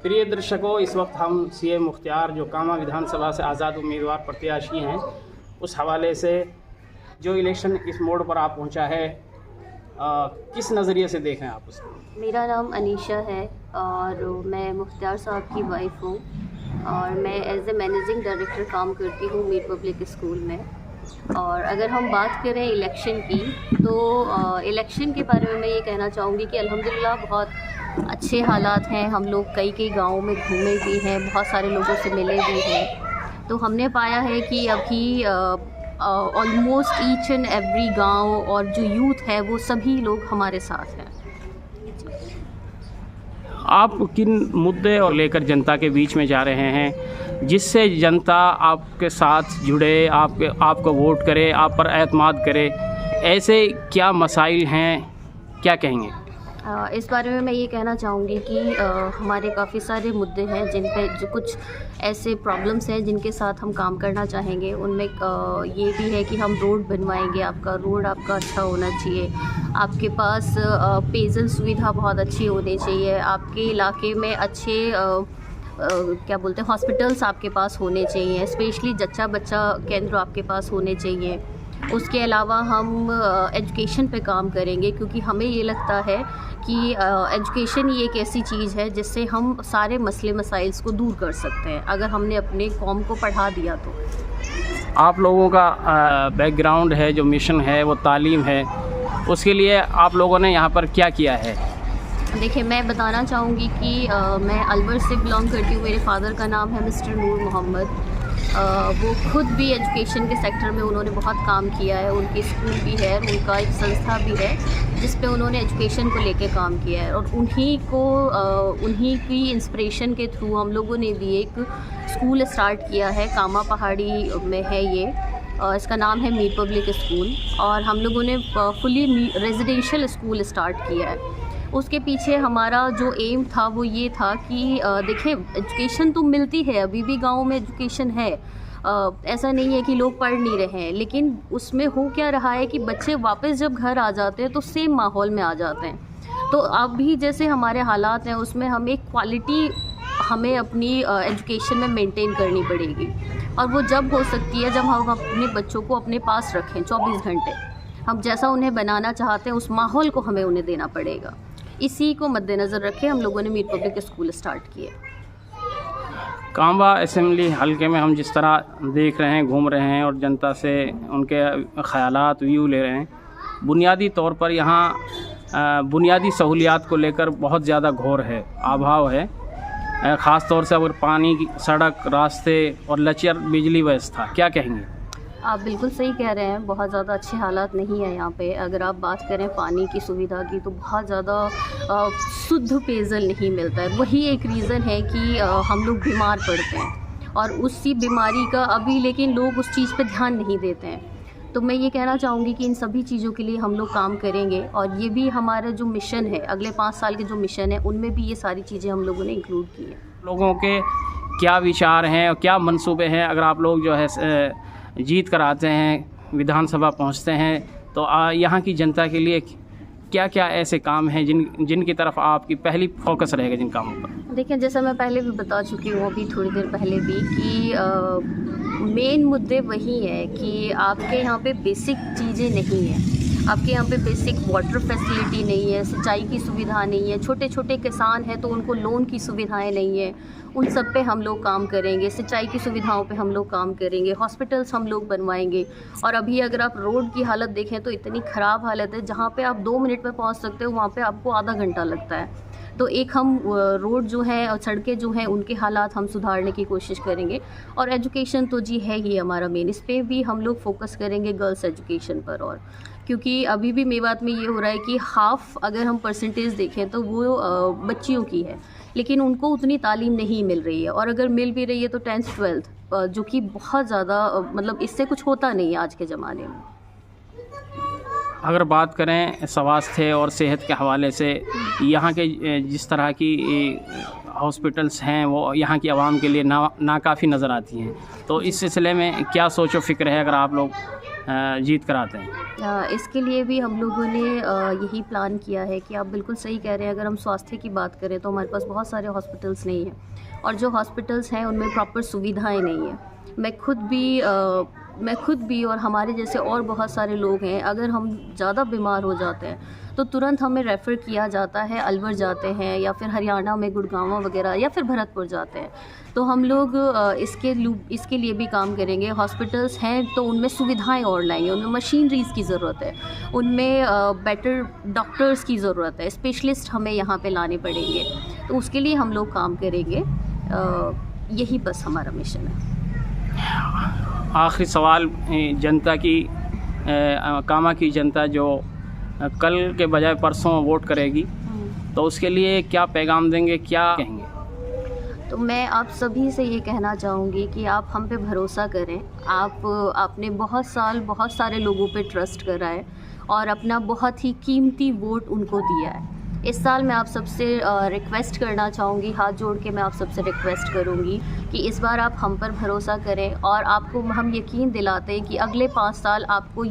प्रिय दर्शकों, इस वक्त हम सीए मुख्तियार जो कामा विधानसभा से आज़ाद उम्मीदवार प्रत्याशी हैं, उस हवाले से जो इलेक्शन इस मोड़ पर आप पहुंचा है, किस नज़रिए से देखें आप उसको? मेरा नाम अनीशा है और मैं मुख्तियार साहब की वाइफ हूँ और मैं एज ए मैनेजिंग डायरेक्टर काम करती हूँ मीर पब्लिक स्कूल में। और अगर हम बात करें इलेक्शन की, तो इलेक्शन के बारे में मैं ये कहना चाहूँगी कि अल्हम्दुलिल्लाह बहुत अच्छे हालात हैं। हम लोग कई गाँव में घूमे भी हैं, बहुत सारे लोगों से मिले भी हैं। तो हमने पाया है कि अभी ऑलमोस्ट ईच एंड एवरी गांव और जो यूथ है वो सभी लोग हमारे साथ हैं। आप किन मुद्दे और लेकर जनता के बीच में जा रहे हैं जिससे जनता आपके साथ जुड़े, आपको वोट करे, आप पर एतमाद करे? ऐसे क्या मसाइल हैं, क्या कहेंगे? इस बारे में मैं ये कहना चाहूँगी कि हमारे काफ़ी सारे मुद्दे हैं जिन पे जो कुछ ऐसे प्रॉब्लम्स हैं जिनके साथ हम काम करना चाहेंगे। उनमें ये भी है कि हम रोड बनवाएंगे, आपका रोड आपका अच्छा होना चाहिए, आपके पास पेयजल सुविधा बहुत अच्छी होनी चाहिए, आपके इलाके में अच्छे क्या बोलते हैं हॉस्पिटल्स आपके पास होने चाहिए, स्पेशली जच्चा बच्चा केंद्र आपके पास होने चाहिए। उसके अलावा हम एजुकेशन पे काम करेंगे, क्योंकि हमें ये लगता है कि एजुकेशन ही एक ऐसी चीज़ है जिससे हम सारे मसले मसाइल्स को दूर कर सकते हैं अगर हमने अपने कौम को पढ़ा दिया तो। आप लोगों का बैकग्राउंड है, जो मिशन है वो तालीम है, उसके लिए आप लोगों ने यहाँ पर क्या किया है? देखिए, मैं बताना चाहूँगी कि मैं अलवर से बिलोंग करती हूँ। मेरे फादर का नाम है मिस्टर नूर मोहम्मद। वो खुद भी एजुकेशन के सेक्टर में उन्होंने बहुत काम किया है। उनकी स्कूल भी है, उनका एक संस्था भी है जिस पे उन्होंने एजुकेशन को लेके काम किया है। और उन्हीं की इंस्पिरेशन के थ्रू हम लोगों ने भी एक स्कूल स्टार्ट किया है। कामा पहाड़ी में है ये, इसका नाम है मीर पब्लिक स्कूल। और हम लोगों ने फुली रेजिडेंशियल स्कूल स्टार्ट किया है। उसके पीछे हमारा जो एम था वो ये था कि देखिए, एजुकेशन तो मिलती है, अभी भी गाँव में एजुकेशन है, ऐसा नहीं है कि लोग पढ़ नहीं रहे हैं, लेकिन उसमें हो क्या रहा है कि बच्चे वापस जब घर आ जाते हैं तो सेम माहौल में आ जाते हैं। तो अब भी जैसे हमारे हालात हैं उसमें हमें एक क्वालिटी हमें अपनी एजुकेशन में मेंटेन करनी पड़ेगी। और वो जब हो सकती है जब हम अपने बच्चों को अपने पास रखें 24 घंटे। हम जैसा उन्हें बनाना चाहते हैं उस माहौल को हमें उन्हें देना पड़ेगा। इसी को मद्देनज़र रखे हम लोगों ने मीर पब्लिक स्कूल स्टार्ट किए। कांबा असेंबली हल्के में हम जिस तरह देख रहे हैं, घूम रहे हैं और जनता से उनके ख़यालात व्यू ले रहे हैं, बुनियादी तौर पर यहाँ बुनियादी सहूलियात को लेकर बहुत ज़्यादा घोर है, अभाव है। ख़ास तौर से अगर पानी की सड़क, रास्ते और लचर बिजली व्यवस्था, क्या कहेंगे? आप बिल्कुल सही कह रहे हैं, बहुत ज़्यादा अच्छे हालात नहीं है यहाँ पे। अगर आप बात करें पानी की सुविधा की, तो बहुत ज़्यादा शुद्ध पेयजल नहीं मिलता है। वही एक रीज़न है कि हम लोग बीमार पड़ते हैं और उसी बीमारी का अभी लेकिन लोग उस चीज़ पे ध्यान नहीं देते हैं। तो मैं ये कहना चाहूँगी कि इन सभी चीज़ों के लिए हम लोग काम करेंगे और ये भी हमारा जो मिशन है, अगले 5 साल के जो मिशन है, उनमें भी ये सारी चीज़ें हम लोगों ने इंक्लूड की हैं। लोगों के क्या विचार हैं और क्या मंसूबे हैं? अगर आप लोग जो है जीत कर आते हैं, विधानसभा पहुंचते हैं, तो यहाँ की जनता के लिए क्या क्या ऐसे काम हैं जिनकी तरफ आपकी पहली फोकस रहेगा जिन कामों पर? देखिए, जैसा मैं पहले भी बता चुकी हूँ अभी थोड़ी देर पहले भी कि मेन मुद्दे वही हैं कि आपके यहाँ पे बेसिक चीज़ें नहीं हैं। आपके यहाँ पे बेसिक वाटर फैसिलिटी नहीं है, सिंचाई की सुविधा नहीं है, छोटे छोटे किसान हैं तो उनको लोन की सुविधाएं नहीं है। उन सब पे हम लोग काम करेंगे, सिंचाई की सुविधाओं पे हम लोग काम करेंगे, हॉस्पिटल्स हम लोग बनवाएंगे। और अभी अगर आप रोड की हालत देखें तो इतनी ख़राब हालत है, जहाँ पे आप 2 मिनट में पहुँच सकते हो वहाँ पे आपको आधा घंटा लगता है। तो एक हम रोड जो है और सड़कें जो हैं उनके हालात हम सुधारने की कोशिश करेंगे। और एजुकेशन तो जी है ही हमारा मेन, इस पर भी हम लोग फोकस करेंगे, गर्ल्स एजुकेशन पर। और क्योंकि अभी भी मेवात में ये हो रहा है कि हाफ़ अगर हम परसेंटेज देखें तो वो बच्चियों की है, लेकिन उनको उतनी तालीम नहीं मिल रही है। और अगर मिल भी रही है तो 10th 12th, जो कि बहुत ज़्यादा मतलब इससे कुछ होता नहीं है आज के ज़माने में। अगर बात करें स्वास्थ्य और सेहत के हवाले से, यहाँ के जिस तरह की हॉस्पिटल्स हैं वो यहाँ की आवाम के लिए नाकाफ़ी नज़र आती हैं, तो इस सिलसिले में क्या सोचो फ़िक्र है? अगर आप लोग जीत कराते हैं? इसके लिए भी हम लोगों ने यही प्लान किया है कि आप बिल्कुल सही कह रहे हैं। अगर हम स्वास्थ्य की बात करें तो हमारे पास बहुत सारे हॉस्पिटल्स नहीं हैं, और जो हॉस्पिटल्स हैं उनमें प्रॉपर सुविधाएं नहीं हैं। मैं खुद भी और हमारे जैसे और बहुत सारे लोग हैं, अगर हम ज़्यादा बीमार हो जाते हैं तो तुरंत हमें रेफ़र किया जाता है, अलवर जाते हैं या फिर हरियाणा में गुड़गांव वगैरह या फिर भरतपुर जाते हैं। तो हम लोग इसके लिए भी काम करेंगे। हॉस्पिटल्स हैं तो उनमें सुविधाएं और लाएंगे, उनमें मशीनरीज़ की ज़रूरत है, उनमें बेटर डॉक्टर्स की ज़रूरत है, स्पेशलिस्ट हमें यहाँ पे लाने पड़ेंगे। तो उसके लिए हम लोग काम करेंगे। यही बस हमारा मिशन है। आखिरी सवाल, जनता की कामा की जनता जो कल के बजाय परसों वोट करेगी, तो उसके लिए क्या पैगाम देंगे, क्या कहेंगे? तो मैं आप सभी से ये कहना चाहूँगी कि आप हम पे भरोसा करें। आपने बहुत सारे लोगों पे ट्रस्ट करा है और अपना बहुत ही कीमती वोट उनको दिया है। इस साल मैं आप सबसे रिक्वेस्ट करना चाहूँगी, हाथ जोड़ के मैं आप सबसे रिक्वेस्ट करूँगी कि इस बार आप हम पर भरोसा करें, और आपको हम यकीन दिलाते हैं कि अगले 5 साल आपको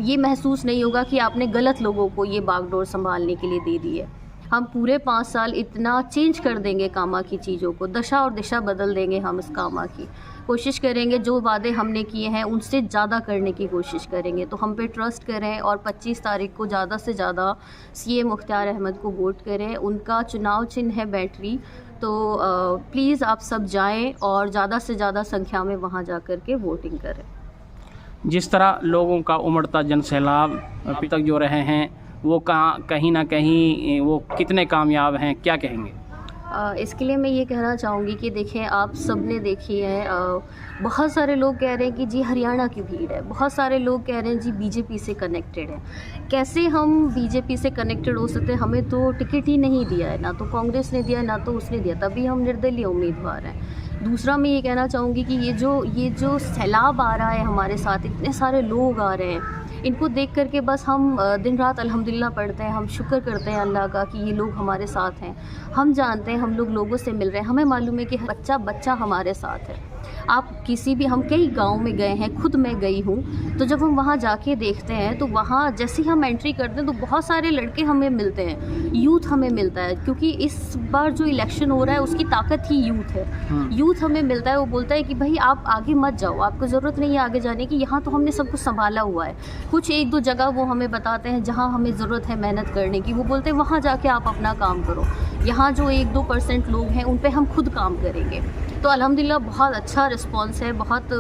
ये महसूस नहीं होगा कि आपने गलत लोगों को ये बागडोर संभालने के लिए दे दी है। हम पूरे 5 साल इतना चेंज कर देंगे कामा की चीज़ों को, दशा और दिशा बदल देंगे हम इस कामा की। कोशिश करेंगे जो वादे हमने किए हैं उनसे ज़्यादा करने की कोशिश करेंगे। तो हम पे ट्रस्ट करें और 25 तारीख को ज़्यादा से ज़्यादा सीएम मुख्तार अहमद को वोट करें। उनका चुनाव चिन्ह है बैटरी। तो प्लीज़ आप सब जाएं और ज़्यादा से ज़्यादा संख्या में वहाँ जा कर के वोटिंग करें। जिस तरह लोगों का उमड़ता जनसैलाब अभी तक जो रहे हैं, वो कहीं ना कहीं वो कितने कामयाब हैं, क्या कहेंगे? इसके लिए मैं ये कहना चाहूँगी कि देखें, आप सब ने देखी है, बहुत सारे लोग कह रहे हैं कि जी हरियाणा की भीड़ है, बहुत सारे लोग कह रहे हैं जी बीजेपी से कनेक्टेड है। कैसे हम बीजेपी से कनेक्टेड हो सकते हैं? हमें तो टिकट ही नहीं दिया है, ना तो कांग्रेस ने दिया ना तो उसने दिया, तभी हम निर्दलीय उम्मीदवार हैं। दूसरा मैं ये कहना चाहूँगी कि ये जो सैलाब आ रहा है हमारे साथ, इतने सारे लोग आ रहे हैं, इनको देख करके बस हम दिन रात अल्हम्दुलिल्लाह पढ़ते हैं, हम शुक्र करते हैं अल्लाह का कि ये लोग हमारे साथ हैं। हम जानते हैं, हम लोग लोगों से मिल रहे हैं, हमें मालूम है कि बच्चा हमारे साथ है। हम कई गांव में गए हैं, खुद मैं गई हूँ, तो जब हम वहाँ जाके देखते हैं तो वहाँ जैसे ही हम एंट्री करते हैं तो बहुत सारे लड़के हमें मिलते हैं, यूथ हमें मिलता है, क्योंकि इस बार जो इलेक्शन हो रहा है उसकी ताकत ही यूथ है। यूथ हमें मिलता है, वो बोलता है कि भाई आप आगे मत जाओ, आपको ज़रूरत नहीं है आगे जाने की, यहाँ तो हमने सब कुछ संभाला हुआ है। कुछ 1-2 जगह वो हमें बताते हैं जहाँ हमें ज़रूरत है मेहनत करने की, वो बोलते हैं वहाँ जाके आप अपना काम करो, यहाँ जो 1-2% लोग हैं उन पे हम खुद काम करेंगे। तो अल्हम्दुलिल्लाह बहुत अच्छा रिस्पांस है, बहुत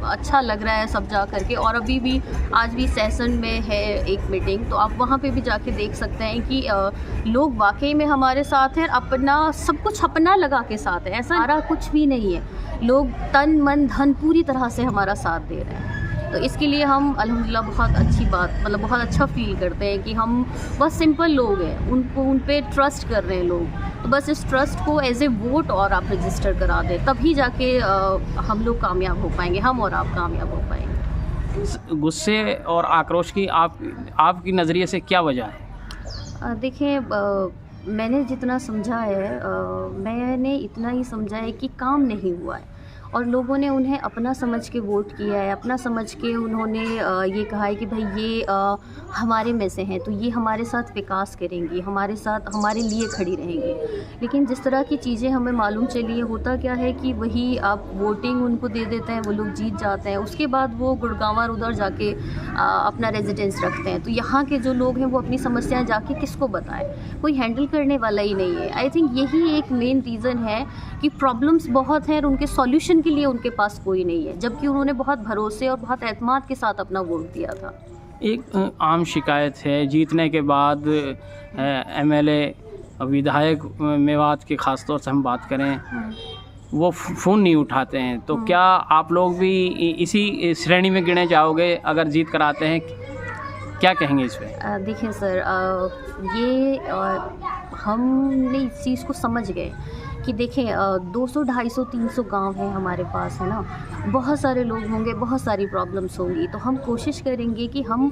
अच्छा लग रहा है सब जा करके। और अभी भी आज भी सेशन में है एक मीटिंग, तो आप वहाँ पे भी जाके देख सकते हैं कि लोग वाकई में हमारे साथ हैं, अपना सब कुछ अपना लगा के साथ है, ऐसा सारा कुछ भी नहीं है। लोग तन मन धन पूरी तरह से हमारा साथ दे रहे हैं। तो इसके लिए हम अल्हम्दुलिल्लाह बहुत अच्छा फ़ील करते हैं कि हम बस सिंपल लोग हैं, उन पे ट्रस्ट कर रहे हैं लोग। तो बस इस ट्रस्ट को एज ए वोट और आप रजिस्टर करा दें, तभी जाके हम लोग कामयाब हो पाएंगे, हम और आप कामयाब हो पाएंगे। गुस्से और आक्रोश की आपकी नज़रिए से क्या वजह है? देखिए, मैंने जितना समझा है, मैंने इतना ही समझा है कि काम नहीं हुआ है और लोगों ने उन्हें अपना समझ के वोट किया है, अपना समझ के उन्होंने ये कहा है कि भाई ये हमारे में से हैं तो ये हमारे साथ विकास करेंगी, हमारे साथ हमारे लिए खड़ी रहेंगी। लेकिन जिस तरह की चीज़ें हमें मालूम चली है, होता क्या है कि वही आप वोटिंग उनको दे देते हैं, वो लोग जीत जाते हैं, उसके बाद वो गुड़गांव उधर जाके अपना रेजिडेंस रखते हैं। तो यहाँ के जो लोग हैं वो अपनी समस्याएँ जाके किसको बताएं? कोई हैंडल करने वाला ही नहीं है। आई थिंक यही एक मेन रीज़न है कि प्रॉब्लम्स बहुत हैं और उनके सॉल्यूशन के लिए उनके पास कोई नहीं है, जबकि उन्होंने बहुत भरोसे और बहुत एतमाद के साथ अपना वोट दिया था। एक आम शिकायत है, जीतने के बाद एमएलए विधायक मेवात के ख़ास तौर से हम बात करें, वो फ़ोन नहीं उठाते हैं। तो क्या आप लोग भी इसी श्रेणी में गिने जाओगे अगर जीत कर आते हैं? क्या कहेंगे इस पे? देखिए सर, हमने इस चीज़ को समझ गए कि देखें 200, 250, 300 गांव हैं हमारे पास, है ना। बहुत सारे लोग होंगे, बहुत सारी प्रॉब्लम्स होंगी, तो हम कोशिश करेंगे कि हम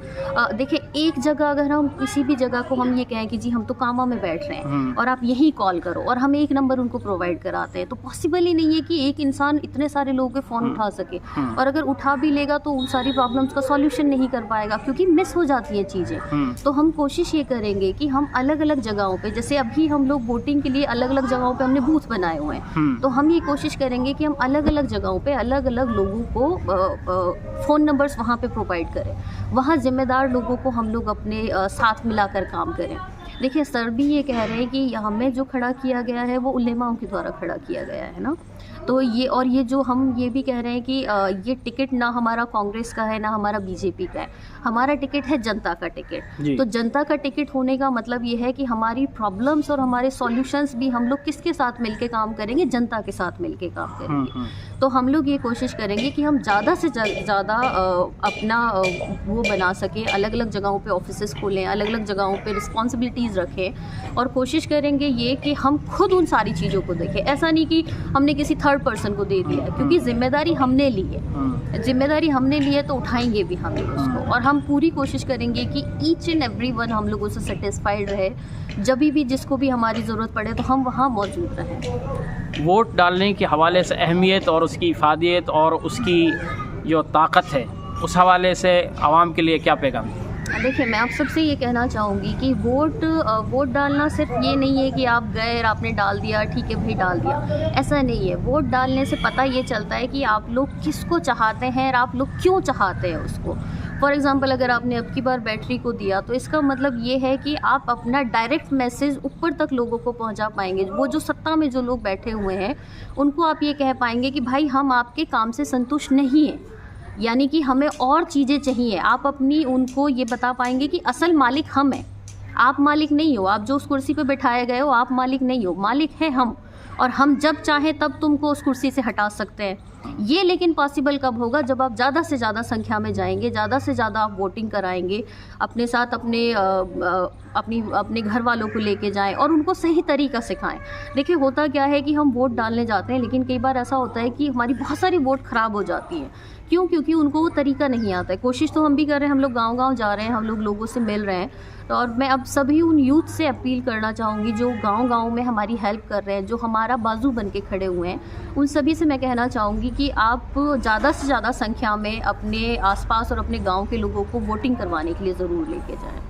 देखें एक जगह, अगर हम किसी भी जगह को हम ये कहें कि जी हम तो कामा में बैठ रहे हैं और आप यहीं कॉल करो, और हम एक नंबर उनको प्रोवाइड कराते हैं, तो पॉसिबल ही नहीं है कि एक इंसान इतने सारे लोगों के फ़ोन उठा सके, और अगर उठा भी लेगा तो उन सारी प्रॉब्लम्स का सॉल्यूशन नहीं कर पाएगा, क्योंकि मिस हो जाती है चीज़ें। तो हम कोशिश ये करेंगे कि हम अलग अलग जगहों पे, जैसे अभी हम लोग वोटिंग के लिए अलग अलग जगहों पे हमने बूथ बनाए हुए हैं, तो हम ये कोशिश करेंगे कि हम अलग अलग जगहों पे अलग अलग लोगों को फ़ोन नंबर्स वहाँ पे प्रोवाइड करें, वहाँ ज़िम्मेदार लोगों को हम लोग अपने साथ मिलाकर काम करें। देखिए सर भी ये कह रहे हैं कि हमें जो खड़ा किया गया है वो उलेमाओं के द्वारा खड़ा किया गया है ना, तो ये जो हम ये भी कह रहे हैं कि ये टिकट ना हमारा कांग्रेस का है ना हमारा बीजेपी का है, हमारा टिकट है जनता का टिकट। तो जनता का टिकट होने का मतलब ये है कि हमारी प्रॉब्लम्स और हमारे सॉल्यूशंस भी हम लोग किसके साथ मिलके काम करेंगे, जनता के साथ मिलके काम करेंगे। तो हम लोग ये कोशिश करेंगे कि हम ज़्यादा से ज़्यादा अपना वो बना सकें, अलग अलग जगहों पे ऑफिसेस खोलें, अलग अलग जगहों पे रिस्पॉन्सिबिलिटीज़ रखें, और कोशिश करेंगे ये कि हम खुद उन सारी चीज़ों को देखें। ऐसा नहीं कि हमने किसी थर्ड पर्सन को दे दिया है, क्योंकि जिम्मेदारी हमने ली है, जिम्मेदारी हमने ली है तो उठाएंगे भी हम उसको, और हम पूरी कोशिश करेंगे कि ईच एंड एवरी वन हम लोगों से सेटिस्फाइड रहे, जब भी जिसको भी हमारी ज़रूरत पड़े तो हम वहाँ मौजूद रहें। वोट डालने के हवाले से अहमियत और उसकी इफादियत और उसकी जो ताकत है, उस हवाले से आवाम के लिए क्या पैगाम? देखिए मैं आप सबसे ये कहना चाहूँगी कि वोट डालना सिर्फ ये नहीं है कि आप गए और आपने डाल दिया, ठीक है भाई डाल दिया, ऐसा नहीं है। वोट डालने से पता ये चलता है कि आप लोग किसको चाहते हैं और आप लोग क्यों चाहते हैं उसको। फॉर एग्ज़ाम्पल अगर आपने अब की बार बैटरी को दिया तो इसका मतलब ये है कि आप अपना डायरेक्ट मैसेज ऊपर तक लोगों को पहुंचा पाएंगे। वो जो सत्ता में जो लोग बैठे हुए हैं उनको आप ये कह पाएंगे कि भाई हम आपके काम से संतुष्ट नहीं हैं, यानी कि हमें और चीज़ें चाहिए। आप अपनी उनको ये बता पाएंगे कि असल मालिक हम हैं, आप मालिक नहीं हो, आप जो उस कुर्सी पे बैठाए गए हो आप मालिक नहीं हो, मालिक है हम, और हम जब चाहें तब तुमको उस कुर्सी से हटा सकते हैं। ये लेकिन पॉसिबल कब होगा, जब आप ज़्यादा से ज़्यादा संख्या में जाएंगे, ज़्यादा से ज़्यादा आप वोटिंग कराएंगे, अपने साथ अपने घर वालों को लेके जाएं और उनको सही तरीका सिखाएं। देखिए होता क्या है कि हम वोट डालने जाते हैं, लेकिन कई बार ऐसा होता है कि हमारी बहुत सारी वोट ख़राब हो जाती है। क्यों? क्योंकि उनको वो तरीका नहीं आता है। कोशिश तो हम भी कर रहे हैं, हम लोग गांव-गांव जा रहे हैं, हम लोग लोगों से मिल रहे हैं, तो और मैं अब सभी उन यूथ से अपील करना चाहूँगी जो गांव-गांव में हमारी हेल्प कर रहे हैं, जो हमारा बाजू बन के खड़े हुए हैं, उन सभी से मैं कहना चाहूँगी कि आप ज़्यादा से ज़्यादा संख्या में अपने आसपास और अपने गाँव के लोगों को वोटिंग करवाने के लिए ज़रूर लेके जाएँ।